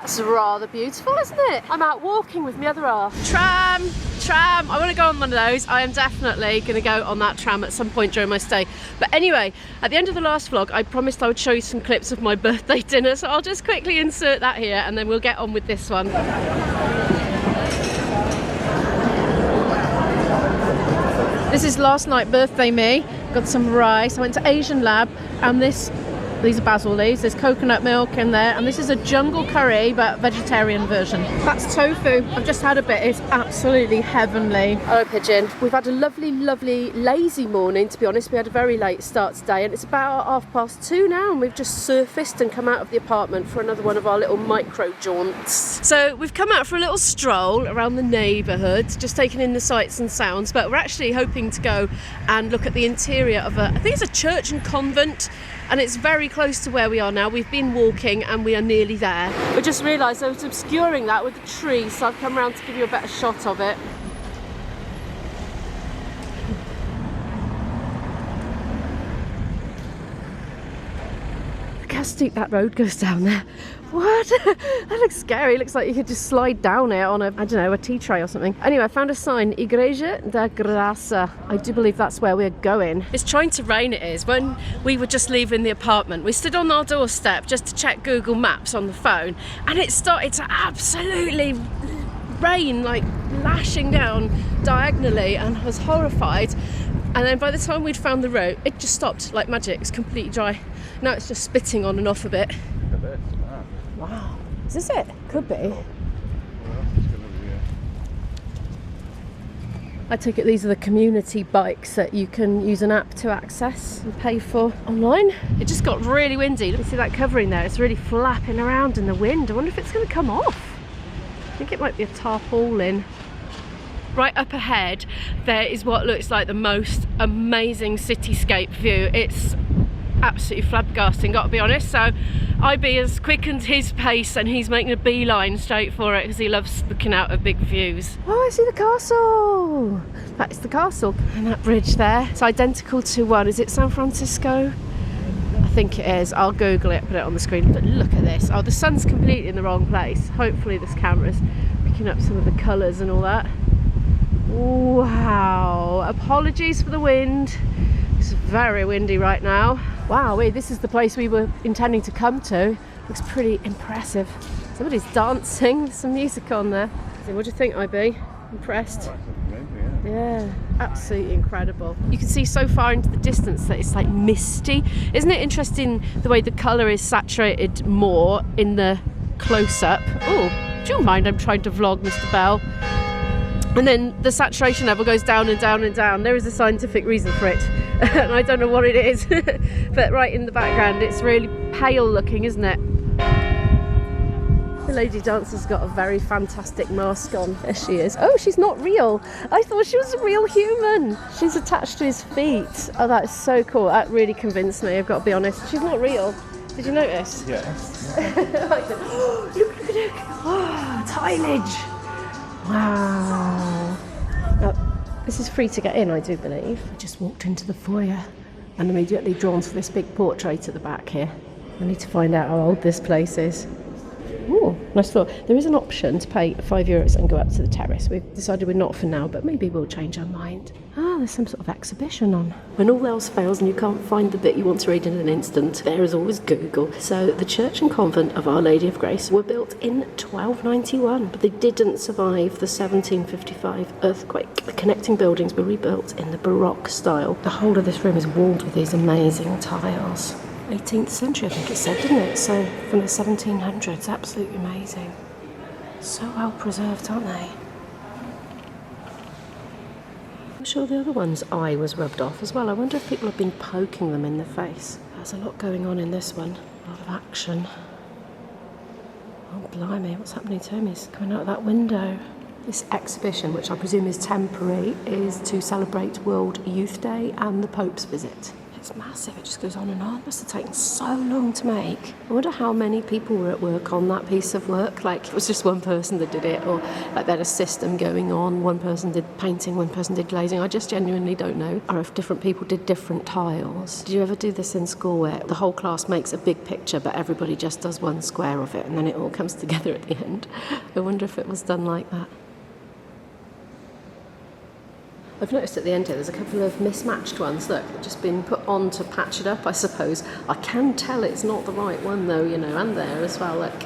It's rather beautiful, isn't it? I'm out walking with my other half. Tram. I want to go on one of those. I am definitely going to go on that tram at some point during my stay. But anyway, at the end of the last vlog, I promised I would show you some clips of my birthday dinner. So I'll just quickly insert that here and then we'll get on with this one. This is last night birthday me. Got some rice. I went to Asian Lab and these are basil leaves, there's coconut milk in there, and this is a jungle curry but vegetarian version. That's tofu. I've just had a bit, it's absolutely heavenly. Hello pigeon. We've had a lovely lazy morning, to be honest. We had a very late start today and it's about 2:30 now and we've just surfaced and come out of the apartment for another one of our little micro jaunts. So we've come out for a little stroll around the neighbourhood, just taking in the sights and sounds, but we're actually hoping to go and look at the interior of I think it's a church and convent, and it's very close to where we are now. We've been walking and we are nearly there. We just realised I was obscuring that with the tree, so I've come around to give you a better shot of it. Look how steep that road goes down there. What? That looks scary. It looks like you could just slide down it on a, I don't know, a tea tray or something. Anyway, I found a sign, Igreja da Graça. I do believe that's where we're going. It's trying to rain, it is. When we were just leaving the apartment, we stood on our doorstep just to check Google Maps on the phone, and it started to absolutely rain, like lashing down diagonally, and I was horrified. And then by the time we'd found the road, it just stopped like magic. It's completely dry. Now it's just spitting on and off a bit. Wow, is this it? Could be. I take it these are the community bikes that you can use an app to access and pay for online. It just got really windy. Let me see that covering there. It's really flapping around in the wind. I wonder if it's going to come off. I think it might be a tarpaulin. Right up ahead, there is what looks like the most amazing cityscape view. It's absolutely flabbergasting, got to be honest. So IB has quickened his pace and he's making a beeline straight for it because he loves looking out at big views. Oh, I see the castle. That is the castle. And that bridge there, it's identical to one, is it San Francisco? I think it is. I'll Google it, put it on the screen. But look at this. Oh, the sun's completely in the wrong place. Hopefully this camera's picking up some of the colours and all that. Wow. Apologies for the wind. It's very windy right now. Wow, this is the place we were intending to come to. Looks pretty impressive. Somebody's dancing, there's some music on there. What do you think, IB? Impressed? Yeah, absolutely incredible. You can see so far into the distance that it's like misty. Isn't it interesting the way the colour is saturated more in the close-up? Oh, do you mind? I'm trying to vlog, Mr. Bell. And then the saturation level goes down and down and down. There is a scientific reason for it. And I don't know what it is. But right in the background, it's really pale looking, isn't it? The lady dancer's got a very fantastic mask on. There she is. Oh, she's not real. I thought she was a real human. She's attached to his feet. Oh, that is so cool. That really convinced me, I've got to be honest. She's not real. Did you notice? Yes. Look. Oh, tillage. Wow. Now, this is free to get in, I do believe. I just walked into the foyer and immediately drawn to this big portrait at the back here. I need to find out how old this place is. Ooh, nice floor. There is an option to pay €5 and go up to the terrace. We've decided we're not for now, but maybe we'll change our mind. Ah, there's some sort of exhibition on. When all else fails and you can't find the bit you want to read in an instant, there is always Google. So the church and convent of Our Lady of Grace were built in 1291, but they didn't survive the 1755 earthquake. The connecting buildings were rebuilt in the Baroque style. The whole of this room is walled with these amazing tiles. 18th century, I think it said, didn't it? So from the 1700s, absolutely amazing. So well preserved, aren't they? I'm sure the other one's eye was rubbed off as well. I wonder if people have been poking them in the face. There's a lot going on in this one. A lot of action. Oh, blimey, what's happening to him? He's coming out of that window. This exhibition, which I presume is temporary, is to celebrate World Youth Day and the Pope's visit. It's massive, it just goes on and on. It must have taken so long to make. I wonder how many people were at work on that piece of work. Like, it was just one person that did it, or like they had a system going on. One person did painting, one person did glazing. I just genuinely don't know. Or if different people did different tiles. Did you ever do this in school where the whole class makes a big picture but everybody just does one square of it and then it all comes together at the end? I wonder if it was done like that. I've noticed at the end here there's a couple of mismatched ones, look, they've just been put on to patch it up, I suppose. I can tell it's not the right one though, you know, and there as well, look.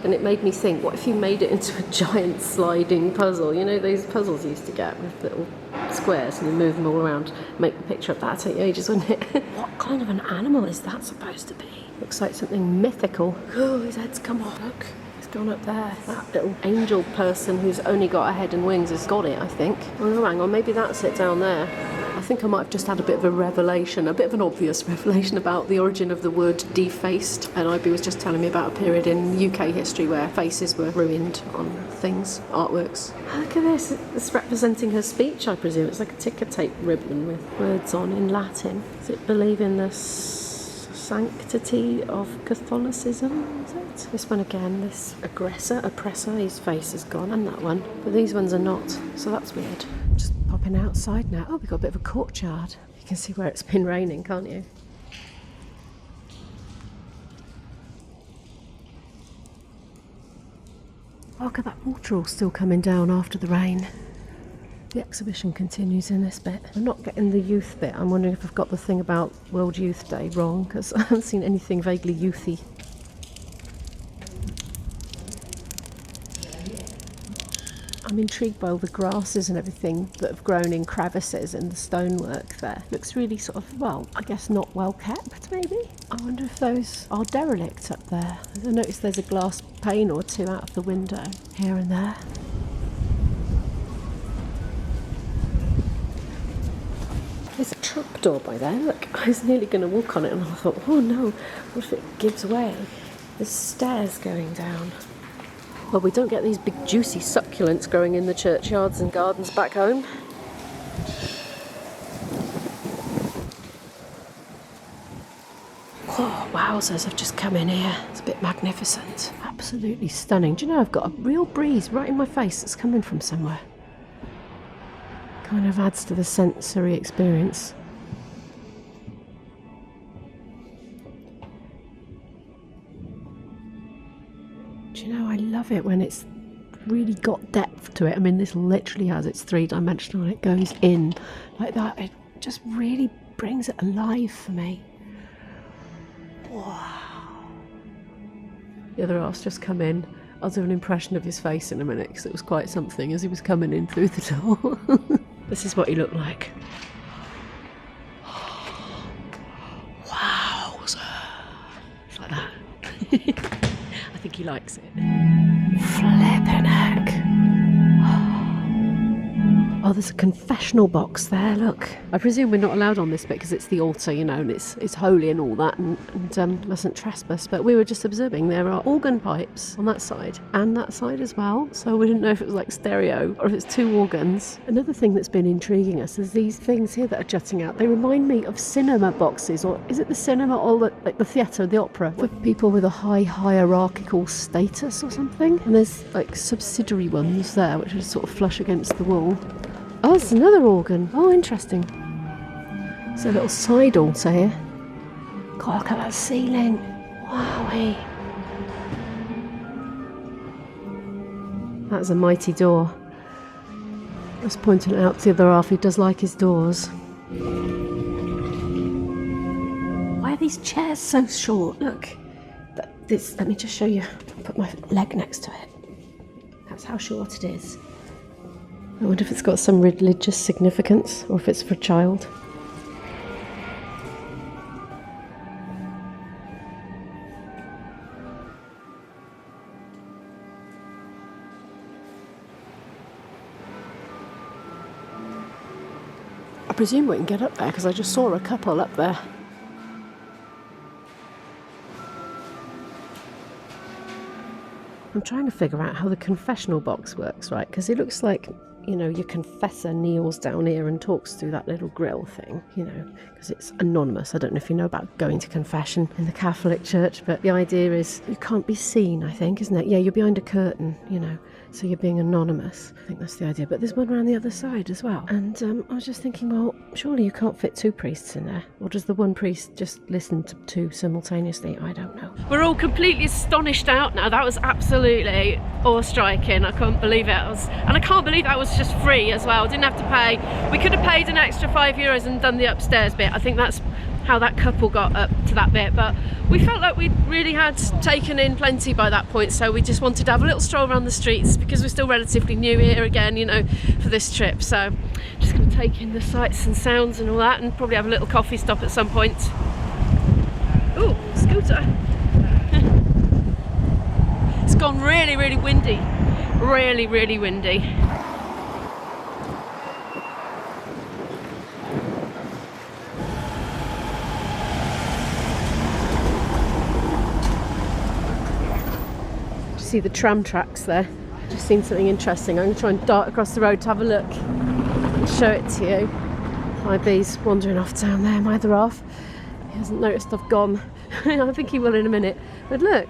And it made me think, what if you made it into a giant sliding puzzle? You know those puzzles you used to get with little squares and you move them all around, make the picture of that? That'd take you ages, wouldn't it? What kind of an animal is that supposed to be? Looks like something mythical. Oh, his head's come off, look. Gone up there. That little angel person who's only got a head and wings has got it, I think. Oh, hang on, maybe that's it down there. I think I might have just had a bit of a revelation, a bit of an obvious revelation about the origin of the word defaced. And Ivy was just telling me about a period in UK history where faces were ruined on things, artworks. Look at this. It's representing her speech, I presume. It's like a ticker tape ribbon with words on in Latin. Does it believe in this sanctity of Catholicism, is it? This one again, this oppressor, his face is gone, and that one. But these ones are not, so that's weird. Just popping outside now. Oh, we've got a bit of a courtyard. You can see where it's been raining, can't you? Oh, look at that water all still coming down after the rain. The exhibition continues in this bit. I'm not getting the youth bit. I'm wondering if I've got the thing about World Youth Day wrong, because I haven't seen anything vaguely youthy. I'm intrigued by all the grasses and everything that have grown in crevices in the stonework there. Looks really sort of, well, I guess not well kept, maybe? I wonder if those are derelict up there. I noticed there's a glass pane or two out of the window here and there. There's a trapdoor by there, look. I was nearly going to walk on it and I thought, oh no, what if it gives way? There's stairs going down. Well, we don't get these big juicy succulents growing in the churchyards and gardens back home. Oh, wowzers, I've just come in here. It's a bit magnificent. Absolutely stunning. Do you know, I've got a real breeze right in my face that's coming from somewhere. Kind of adds to the sensory experience. Do you know, I love it when it's really got depth to it. I mean, this literally has, it's three-dimensional and it goes in like that. It just really brings it alive for me. Wow. The other half's just come in. I'll do an impression of his face in a minute because it was quite something as he was coming in through the door. This is what he looked like. Wowza. It's like that. I think he likes it. Flippin' heck. Oh, there's a confessional box there, look. I presume we're not allowed on this bit because it's the altar, you know, and it's holy and all that, and mustn't trespass. But we were just observing there are organ pipes on that side and that side as well. So we didn't know if it was like stereo or if it's two organs. Another thing that's been intriguing us is these things here that are jutting out. They remind me of cinema boxes, or is it the cinema or like the theatre, the opera, for people with a high hierarchical status or something? And there's like subsidiary ones there, which are sort of flush against the wall. Oh, it's another organ. Oh, interesting. It's a little side altar here. God, look at that ceiling. Wowee. That's a mighty door. I was pointing out to the other half, he does like his doors. Why are these chairs so short? Look. Let me just show you. I'll put my leg next to it. That's how short it is. I wonder if it's got some religious significance or if it's for a child. I presume we can get up there because I just saw a couple up there. I'm trying to figure out how the confessional box works, right? Because it looks like you know, your confessor kneels down here and talks through that little grill thing, you know, because it's anonymous. I don't know if you know about going to confession in the Catholic Church, but the idea is you can't be seen, I think, isn't it? Yeah, you're behind a curtain, you know, so you're being anonymous. I think that's the idea. But there's one around the other side as well. And I was just thinking, well, surely you can't fit 2 priests in there. Or does the one priest just listen to 2 simultaneously? I don't know. We're all completely astonished out now. That was absolutely awe-striking. I couldn't believe it. And I can't believe that was just free as well. Didn't have to pay. We could have paid an extra €5 and done the upstairs bit. I think that's how that couple got up to that bit, but we felt like we really had taken in plenty by that point, so we just wanted to have a little stroll around the streets because we're still relatively new here again, you know, for this trip. So just going to take in the sights and sounds and all that, and probably have a little coffee stop at some point. Ooh, scooter. It's gone really, really windy. Really, really windy. See the tram tracks there. Just seen something interesting. I'm going to try and dart across the road to have a look and show it to you. My bee's wandering off down there, my other half. He hasn't noticed I've gone. I think he will in a minute. But look,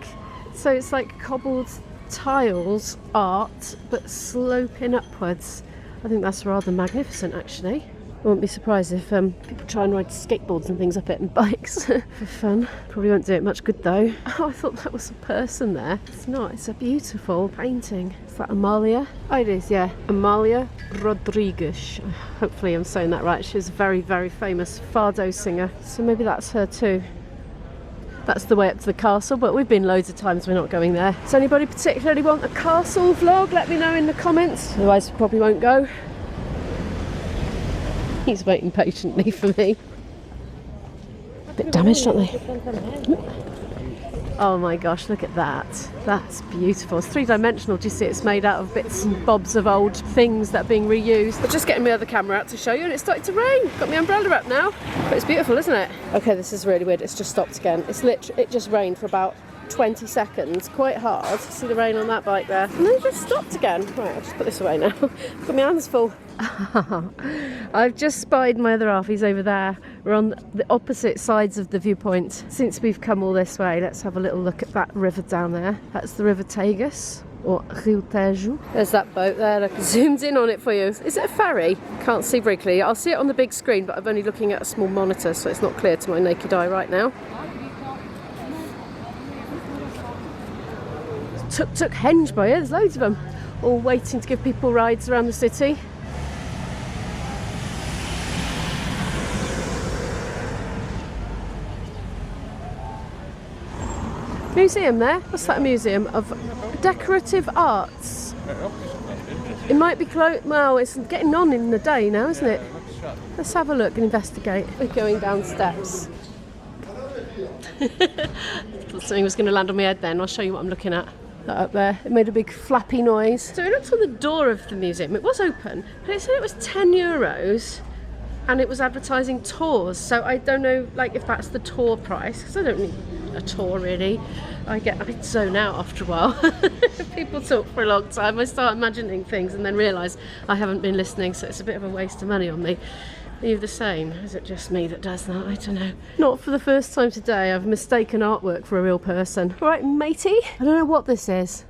so it's like cobbled tiles art, but sloping upwards. I think that's rather magnificent, actually. I wouldn't be surprised if people try and ride skateboards and things up it and bikes for fun. Probably won't do it much good though. Oh, I thought that was a person there. It's not, it's a beautiful painting. Is that Amalia? Oh, it is, yeah. Amalia Rodrigues. Hopefully I'm saying that right. She was a very, very famous fado singer. So maybe that's her too. That's the way up to the castle, but we've been loads of times, we're not going there. Does anybody particularly want a castle vlog? Let me know in the comments. Otherwise we probably won't go. He's waiting patiently for me. A bit damaged, aren't they? Oh my gosh, look at that. That's beautiful. It's 3-dimensional. Do you see it's made out of bits and bobs of old things that are being reused? I'm just getting my other camera out to show you, and it's starting to rain. Got my umbrella up now. But it's beautiful, isn't it? Okay, this is really weird. It's just stopped again. It just rained for about 20 seconds, quite hard. See the rain on that bike there, and then it just stopped again. Right, I'll just put this away now. Got my hands full. I've just spied my other half. He's over there. We're on the opposite sides of the viewpoint. Since we've come all this way, let's have a little look at that river down there. That's the River Tagus, or Rio Tejo. There's that boat there. Look, zoomed in on it for you. Is it a ferry? Can't see very clearly. I'll see it on the big screen, but I'm only looking at a small monitor, so it's not clear to my naked eye right now. Tuk-tuk henge by here, there's loads of them, all waiting to give people rides around the city. Museum there? What's that? A museum of decorative arts? It might be closed. Well, it's getting on in the day now, isn't it? Let's have a look and investigate. We're going down steps. Thought something was going to land on my head then. I'll show you what I'm looking at. That up there, it made a big flappy noise. So we looked on the door of the museum. It was open, but it said it was €10 and it was advertising tours. So I don't know, like, if that's the tour price, because I don't need a tour really. I zone out after a while. People talk for a long time. I start imagining things and then realise I haven't been listening, so it's a bit of a waste of money on me. Are you the same? Is it just me that does that? I don't know. Not for the first time today. I've mistaken artwork for a real person. All right, matey. I don't know what this is.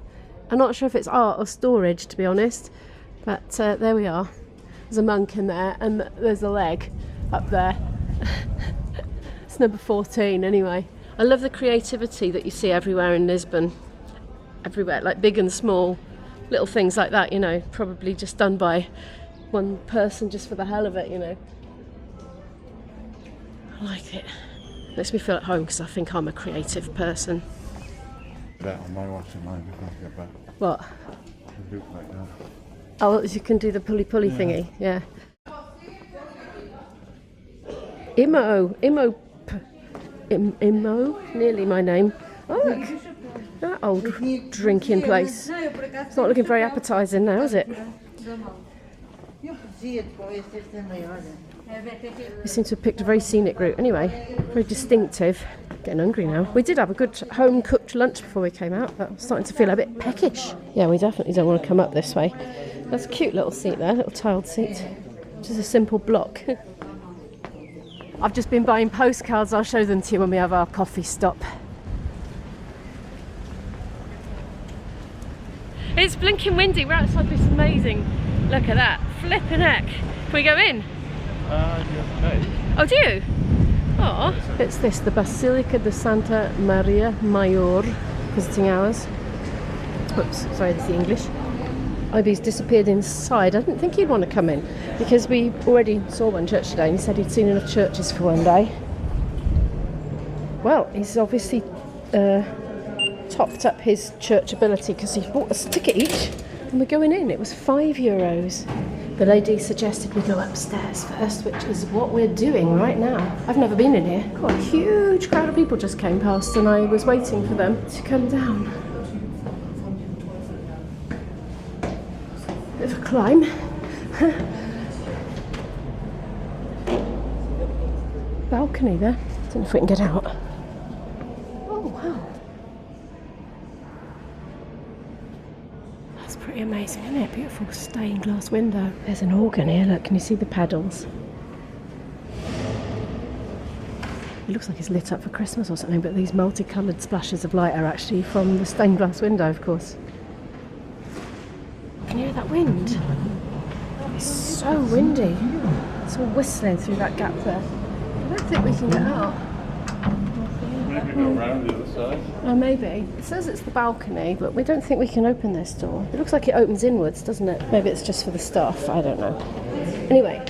I'm not sure if it's art or storage, to be honest. But there we are. There's a monk in there, and there's a leg up there. It's number 14 anyway. I love the creativity that you see everywhere in Lisbon. Everywhere, like big and small, little things like that, you know, probably just done by one person just for the hell of it, you know. I like it. Makes me feel at home because I think I'm a creative person. What? Oh, you can do the pulley thingy, yeah. Imo, nearly my name. Oh look, that old drinking place. It's not looking very appetising now, is it? We seem to have picked a very scenic route anyway, very distinctive. Getting hungry now. We did have a good home-cooked lunch before we came out, but I'm starting to feel a bit peckish. Yeah, we definitely don't want to come up this way. That's a cute little seat there, little tiled seat. Just a simple block. I've just been buying postcards. I'll show them to you when we have our coffee stop. It's blinking windy. We're outside this amazing. Look at that. Flipping heck. Can we go in? Okay. Oh, do you? Oh. It's this, the Basilica de Santa Maria Mayor, visiting hours. Oops, sorry, this is the English. Ivy's disappeared inside. I didn't think he'd want to come in because we already saw one church today and he said he'd seen enough churches for one day. Well, he's obviously topped up his church ability because he bought us a ticket each and we're going in. It was €5. The lady suggested we go upstairs first, which is what we're doing right now. I've never been in here. Quite a huge crowd of people just came past and I was waiting for them to come down. Bit of a climb. Balcony there. Don't know if we can get out. Oh wow. That's pretty amazing, isn't it? Beautiful stained glass window. There's an organ here, look, can you see the pedals? It looks like it's lit up for Christmas or something, but these multicoloured splashes of light are actually from the stained glass window, of course. Can you hear that wind? It's so windy. It's all whistling through that gap there. I don't think we can get out. Maybe go around the other side. Oh, maybe. It says it's the balcony, but we don't think we can open this door. It looks like it opens inwards, doesn't it? Maybe it's just for the staff. I don't know. Anyway,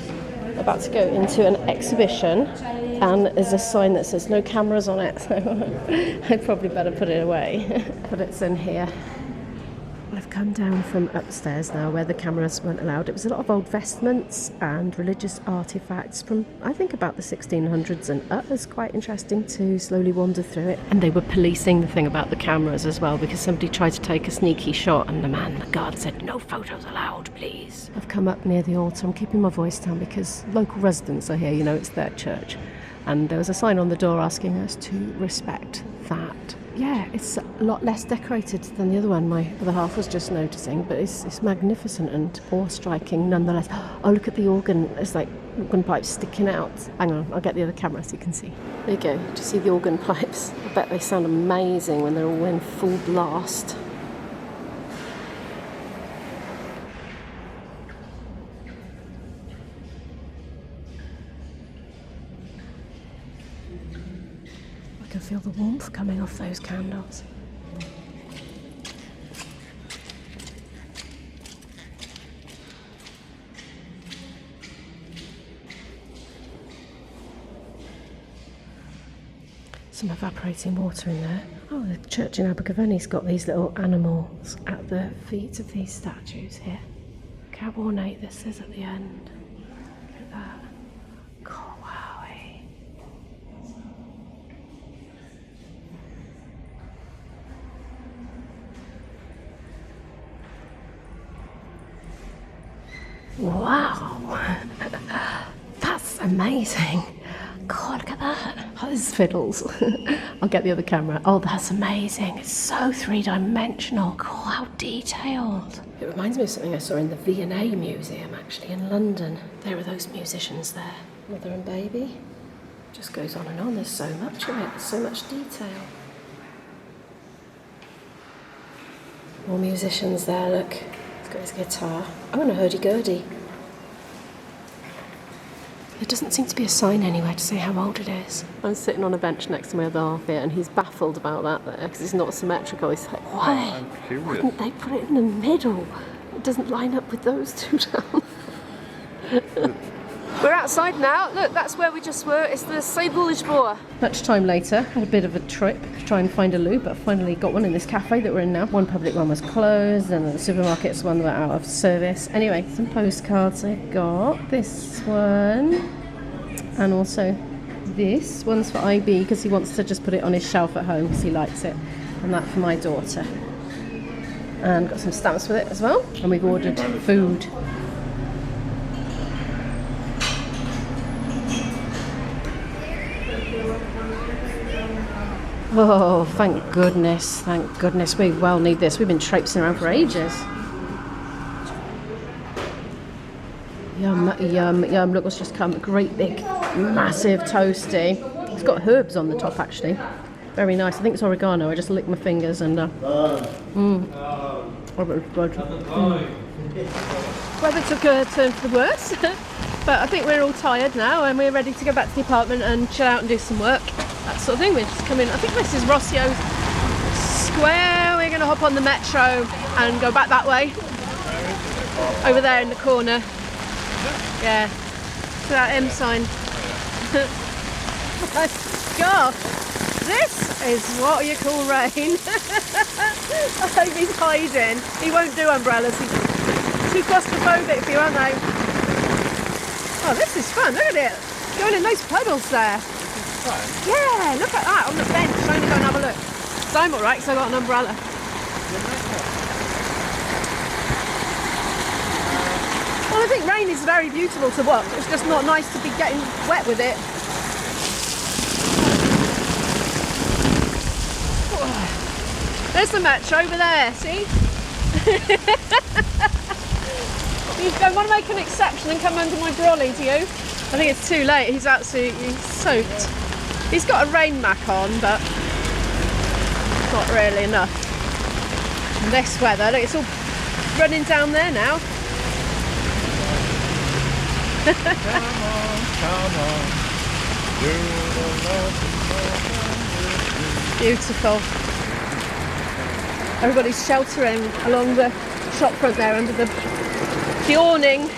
about to go into an exhibition, and there's a sign that says no cameras on it, so I'd probably better put it away. But it's in here. I've come down from upstairs now where the cameras weren't allowed. It was a lot of old vestments and religious artefacts from, I think, about the 1600s and up. It was quite interesting to slowly wander through it. And they were policing the thing about the cameras as well because somebody tried to take a sneaky shot and the guard said, no photos allowed, please. I've come up near the altar. I'm keeping my voice down because local residents are here, you know, it's their church. And there was a sign on the door asking us to respect that. Yeah, it's a lot less decorated than the other one my other half was just noticing, but it's magnificent and awe-striking nonetheless. Oh, look at the organ. There's like organ pipes sticking out. Hang on, I'll get the other camera so you can see. There you go. Do you see the organ pipes? I bet they sound amazing when they're all in full blast. I can feel the warmth coming off those candles. Some evaporating water in there. Oh, the church in Abergavenny's got these little animals at the feet of these statues here. Look how ornate this is at the end. Look at that. God, wow, eh? Wow, that's amazing. God, look at that. Oh, this is fiddles. I'll get the other camera. Oh, that's amazing. It's so three-dimensional. God, how detailed. It reminds me of something I saw in the V&A Museum, actually, in London. There are those musicians there. Mother and baby. Just goes on and on. There's so much of it. So much detail. More musicians there, look. He's got his guitar. Oh, and a hurdy-gurdy. There doesn't seem to be a sign anywhere to say how old it is. I'm sitting on a bench next to my other half here and he's baffled about that there because it's not symmetrical. He's like, why wouldn't they put it in the middle? It doesn't line up with those two down. We're outside now. Look, that's where we just were. It's the Sé de Lisboa. Much time later, had a bit of a trip to try and find a loo, but finally got one in this cafe that we're in now. One public one was closed and the supermarket's one were out of service. Anyway, some postcards I got. This one and also this one's for IB because he wants to just put it on his shelf at home because he likes it, and that for my daughter. And got some stamps with it as well. And we've ordered food. Oh, thank goodness, we well need this. We've been traipsing around for ages. Yum, yum, yum. Look what's just come. A great big, massive toasty. It's got herbs on the top, actually. Very nice. I think it's oregano. I just licked my fingers and... Oh, it's good. Weather took a turn for the worse. But I think we're all tired now and we're ready to go back to the apartment and chill out and do some work. That sort of thing. We're just coming... I think this is Rossio's Square. We're going to hop on the metro and go back that way. Over there in the corner. Yeah. To that M sign. My gosh. This is what you call rain. I hope he's hiding. He won't do umbrellas. He's too claustrophobic for you, aren't they? Oh, this is fun. Look at it. Going in those puddles there. Yeah, look at that on the bench. I'm going to go and have a look. So I'm alright because I got an umbrella. Well, I think rain is very beautiful to watch. It's just not nice to be getting wet with it. There's the metro over there, see? You don't want to make an exception and come under my brolly, do you? I think it's too late. He's absolutely soaked. He's got a rain mac on, but not really enough. And this weather, look, it's all running down there now. Come on. Beautiful. Everybody's sheltering along the shop front there under the awning.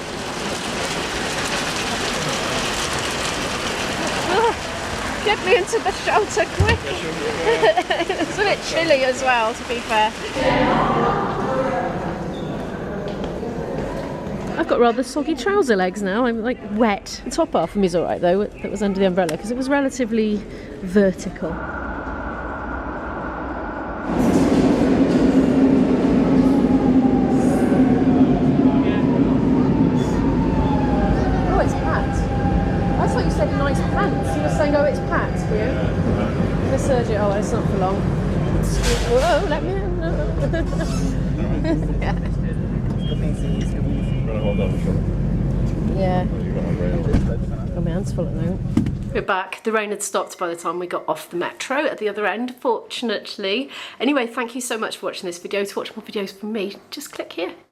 Oh, get me into the shelter quick. It's a bit chilly as well, to be fair. I've got rather soggy trouser legs now. I'm like wet. The top half of me is alright though, that was under the umbrella because it was relatively vertical. Oh, it's packed. I thought you said nice pants. You were saying, oh, it's packed here. The surgery. Oh, it's not for long. Whoa, let me in. Yeah. Yeah. Oh, my hand's full at the moment. We're back. The rain had stopped by the time we got off the metro at the other end, fortunately. Anyway, thank you so much for watching this video. To watch more videos from me, just click here.